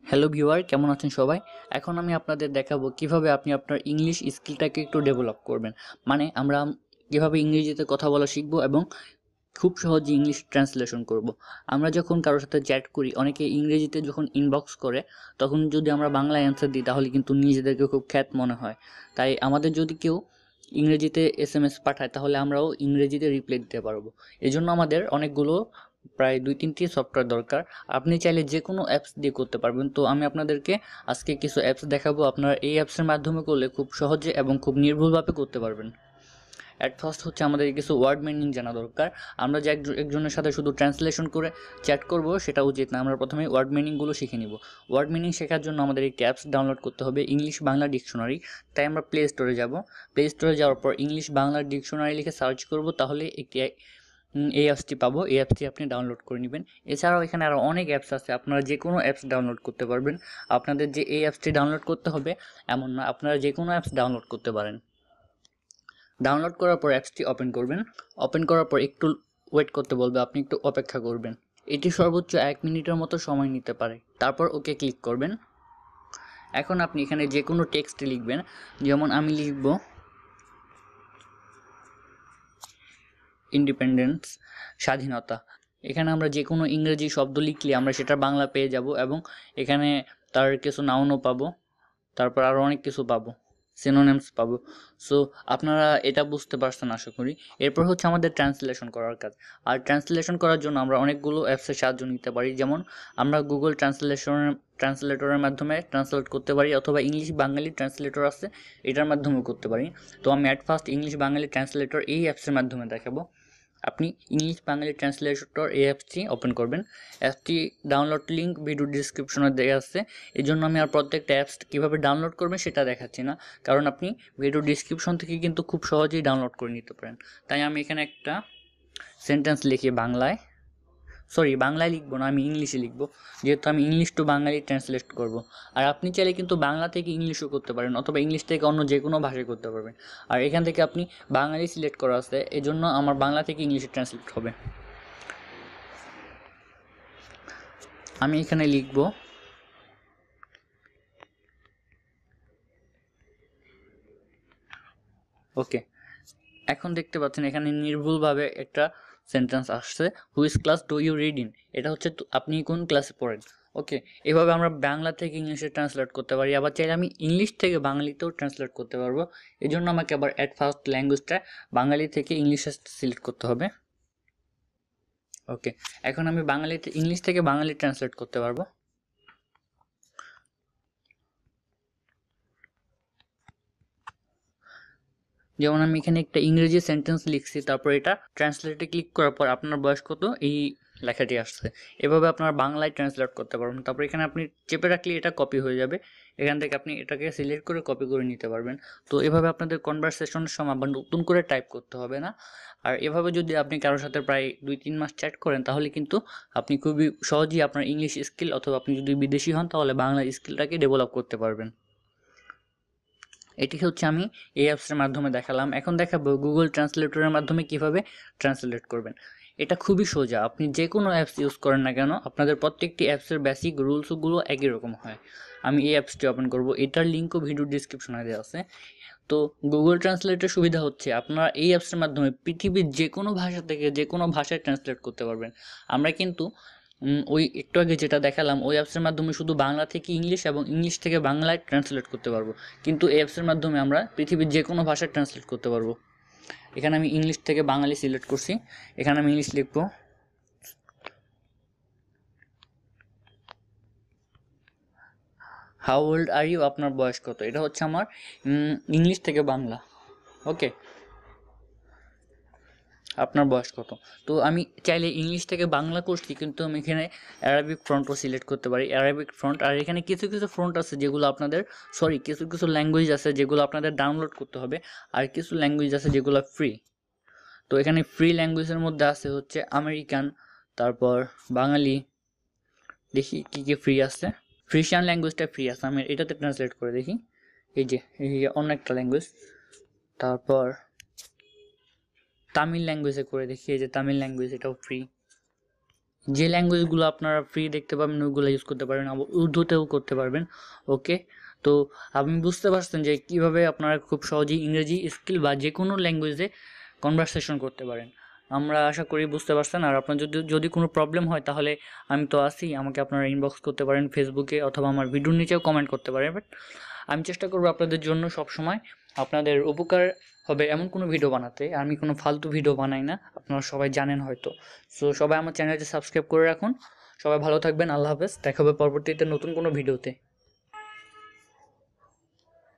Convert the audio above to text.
Hello viewer, কেমন আছেন সবাই? এখন আমি আপনাদের দেখাবো কিভাবে আপনি আপনার ইংলিশ স্কিলটাকে একটু ডেভেলপ করবেন। মানে আমরা কিভাবে ইংরেজিতে কথা বলা শিখবো এবং খুব সহজে ইংলিশ ট্রান্সলেশন করব। আমরা যখন কারোর সাথে চ্যাট করি, অনেকে ইংরেজিতে যখন ইনবক্স করে, তখন যদি আমরা বাংলায় অ্যান্সার দিই তাহলে কিন্তু নিজেদেরকে খুব খ্যাত মনে হয়। তাই আমাদের যদি কেউ ইংরেজিতে এসএমএস পাঠায় তাহলে আমরাও ইংরেজিতে রিপ্লাই দিতে পারবো। এজন্য আমাদের অনেকগুলো প্রায় 2-3টি সফটওয়্যার দরকার। আপনি চাইলে যে কোনো অ্যাপস দিয়ে করতে পারবেন। তো আমি আপনাদেরকে আজকে কিছু অ্যাপস দেখাবো। আপনারা এই অ্যাপসের মাধ্যমে করলে খুব সহজে এবং খুব নির্ভুলভাবে করতে পারবেন। অ্যাট ফার্স্ট হচ্ছে আমাদের কিছু ওয়ার্ড মিনিং জানা দরকার। আমরা যে একজনের সাথে শুধু ট্রান্সলেশন করে চ্যাট করব সেটা উচিত না। আমরা প্রথমে ওয়ার্ড মিনিংগুলো শিখে নিব। ওয়ার্ড মিনিং শেখার জন্য আমাদের একটি অ্যাপস ডাউনলোড করতে হবে, ইংলিশ বাংলা ডিকশনারি। তাই আমরা প্লে স্টোরে যাব। প্লে স্টোরে যাওয়ার পর ইংলিশ বাংলা ডিকশনারি লিখে সার্চ করব, তাহলে একটি এই অ্যাপসটি পাবো। এই অ্যাপসটি আপনি ডাউনলোড করে নেবেন। এছাড়াও এখানে আরও অনেক অ্যাপস আছে, আপনারা যে কোনো অ্যাপস ডাউনলোড করতে পারবেন। আপনাদের যে এই অ্যাপসটি ডাউনলোড করতে হবে এমন না, আপনারা যে কোনো অ্যাপস ডাউনলোড করতে পারেন। ডাউনলোড করার পর অ্যাপসটি ওপেন করবেন। ওপেন করার পর একটু ওয়েট করতে বলবে, আপনি একটু অপেক্ষা করবেন। এটি সর্বোচ্চ 1 মিনিটের মতো সময় নিতে পারে। তারপর ওকে ক্লিক করবেন। এখন আপনি এখানে যে কোনো টেক্সট লিখবেন, যেমন আমি লিখব ইন্ডিপেন্ডেন্স, স্বাধীনতা। এখানে আমরা যে কোনো ইংরেজি শব্দ লিখলে আমরা সেটা বাংলা পেয়ে যাব এবং এখানে তার কিছু নাউনও পাবো, তারপর আরও অনেক কিছু পাবো, সিনোনিমস পাবো। সো আপনারা এটা বুঝতে পারছেন আশা করি। এরপর হচ্ছে আমাদের ট্রান্সলেশন করার কাজ। আর ট্রান্সলেশন করার জন্য আমরা অনেকগুলো অ্যাপসের সাহায্য নিতে পারি, যেমন আমরা গুগল ট্রান্সলেটরের মাধ্যমে ট্রান্সলেট করতে পারি, অথবা ইংলিশ বাঙালি ট্রান্সলেটর আছে, এটার মাধ্যমেও করতে পারি। তো আমি at first English Bangali translator এই অ্যাপসের মাধ্যমে দেখাবো। আপনি ইংলিশ বাঙালি ট্রান্সলেটর এই অ্যাপসটি ওপেন করবেন। অ্যাপসটি ডাউনলোড লিঙ্ক ভিডিও ডিসক্রিপশনে দেওয়া আছে। এই জন্য আমি আর প্রত্যেকটা অ্যাপস কীভাবে ডাউনলোড করবেন সেটা দেখাচ্ছি না, কারণ আপনি ভিডিও ডিসক্রিপশন থেকে কিন্তু খুব সহজেই ডাউনলোড করে নিতে পারেন। তাই আমি এখানে একটা সেন্টেন্স লিখি বাংলায়, বাংলায় লিখবো না, আমি ইংলিশে লিখবো, যেহেতু আমি ইংলিশ টু বাঙালি ট্রান্সলেট করব। আর আপনি চাইলে কিন্তু বাংলা থেকে ইংলিশও করতে পারেন, অথবা ইংলিশ থেকে অন্য যে কোনো ভাষায় করতে পারবেন। আর এখান থেকে আপনি বাঙালি সিলেক্ট করা আছে, এজন্য আমার বাংলা থেকে ইংলিশে ট্রান্সলেট হবে। আমি এখানে লিখব ওকে। এখন দেখতে পাচ্ছেন এখানে নির্ভুলভাবে একটা সেন্টেন্স আসছে, which class do you read in. এটা হচ্ছে আপনি কোন ক্লাসে পড়েন। ওকে, এভাবে আমরা বাংলা থেকে ইংলিশে ট্রান্সলেট করতে পারি। আবার চাইলে আমি ইংলিশ থেকে বাঙালিতেও ট্রান্সলেট করতে পারবো। এই জন্য আমাকে আবার অ্যাট ফার্স্ট ল্যাঙ্গুয়েজটা বাঙালি থেকে ইংলিশে সিলেক্ট করতে হবে। ওকে, এখন আমি ইংলিশ থেকে বাঙালি ট্রান্সলেট করতে পারবো। যেমন আমি এখানে একটা ইংরেজি সেন্টেন্স লিখছি, তারপর এটা ট্রান্সলেটে ক্লিক করার পর আপনার বয়স কত এই লেখাটি আসছে। এভাবে আপনারা বাংলায় ট্রান্সলেট করতে পারবেন। তারপর এখানে আপনি চেপে রাখলে এটা কপি হয়ে যাবে, এখান থেকে আপনি এটাকে সিলেক্ট করে কপি করে নিতে পারবেন। তো এভাবে আপনাদের কনভারসেশনের সময় আবার নতুন করে টাইপ করতে হবে না। আর এভাবে যদি আপনি কারোর সাথে প্রায় 2-3 মাস চ্যাট করেন তাহলে কিন্তু আপনি খুবই সহজেই আপনার ইংলিশ স্কিল, অথবা আপনি যদি বিদেশি হন তাহলে বাংলা স্কিলটাকে ডেভেলপ করতে পারবেন। এটি হচ্ছে আমি এই অ্যাপসের মাধ্যমে দেখালাম। এখন দেখাবো গুগল ট্রান্সলেটরের মাধ্যমে কিভাবে ট্রান্সলেট করবেন। এটা খুবই সোজা। আপনি যে কোনো অ্যাপস ইউজ করেন না কেন, আপনাদের প্রত্যেকটি অ্যাপসের বেসিক রুলসগুলো একই রকম হয়। আমি এই অ্যাপসটি ওপেন করব, এটার লিঙ্কও ভিডিও ডিসক্রিপশনে দেওয়া আছে। তো গুগল ট্রান্সলেটের সুবিধা হচ্ছে আপনারা এই অ্যাপসের মাধ্যমে পৃথিবীর যে কোনো ভাষা থেকে যে কোনো ভাষায় ট্রান্সলেট করতে পারবেন। আমরা কিন্তু ওই একটু আগে যেটা দেখালাম ওই অ্যাপসের মাধ্যমে শুধু বাংলা থেকে ইংলিশ এবং ইংলিশ থেকে বাংলায় ট্রান্সলেট করতে পারবো, কিন্তু এই অ্যাপসের মাধ্যমে আমরা পৃথিবীর যে কোনো ভাষায় ট্রান্সলেট করতে পারবো। এখানে আমি ইংলিশ থেকে বাঙালি সিলেক্ট করছি, এখানে আমি ইংলিশ লিখবো। হাউ ওল্ড আর ইউ, আপনার বয়স কত। এটা হচ্ছে আমার ইংলিশ থেকে বাংলা। ওকে, আপনার বয়স কত। তো আমি চাইলে ইংলিশ থেকে বাংলা করছি, কিন্তু আমি এখানে অ্যারাবিক ফ্রন্টও সিলেক্ট করতে পারি, অ্যারাবিক ফ্রন্ট। আর এখানে কিছু কিছু ফ্রন্ট আছে যেগুলো আপনাদের কিছু কিছু ল্যাঙ্গুয়েজ আছে যেগুলো আপনাদের ডাউনলোড করতে হবে, আর কিছু ল্যাঙ্গুয়েজ আছে যেগুলো ফ্রি। তো এখানে ফ্রি ল্যাঙ্গুয়েজের মধ্যে আছে হচ্ছে আমেরিকান, তারপর বাঙালি, দেখি কী কী ফ্রি আছে। ফ্রিশিয়ান ল্যাঙ্গুয়েজটা ফ্রি আছে, আমি এটাতে ট্রান্সলেট করে দেখি। এই যে অন্য একটা ল্যাঙ্গুয়েজ। তারপর তামিল ল্যাঙ্গুয়েজে করে দেখি, এই যে তামিল ল্যাঙ্গুয়েজ, এটাও ফ্রি। যে ল্যাঙ্গুয়েজগুলো আপনারা ফ্রি দেখতে পাবেন ওইগুলো ইউজ করতে পারবেন, আবার উর্দুতেও করতে পারবেন। ওকে, তো আপনি বুঝতে পারছেন যে কীভাবে আপনারা খুব সহজেই ইংরেজি স্কিল বা যে কোনো ল্যাঙ্গুয়েজে কনভারসেশন করতে পারেন। আমরা আশা করি বুঝতে পারছেন। আর আপনার যদি কোনো প্রবলেম হয় তাহলে আমি তো আছি, আমাকে আপনারা ইনবক্স করতে পারেন ফেসবুকে, অথবা আমার ভিডিওর নিচেও কমেন্ট করতে পারেন। বাট আমি চেষ্টা করবো আপনাদের জন্য সবসময় আপনাদের উপকার হবে এমন কোনো ভিডিও বানাতে। আমি কোনো ফালতু ভিডিও বানাই না, আপনারা সবাই জানেন হয়তো। সো সবাই আমার চ্যানেলটি সাবস্ক্রাইব করে রাখুন। সবাই ভালো থাকবেন, আল্লাহ হাফেজ, দেখা হবে পরবর্তীতে নতুন কোনো ভিডিওতে।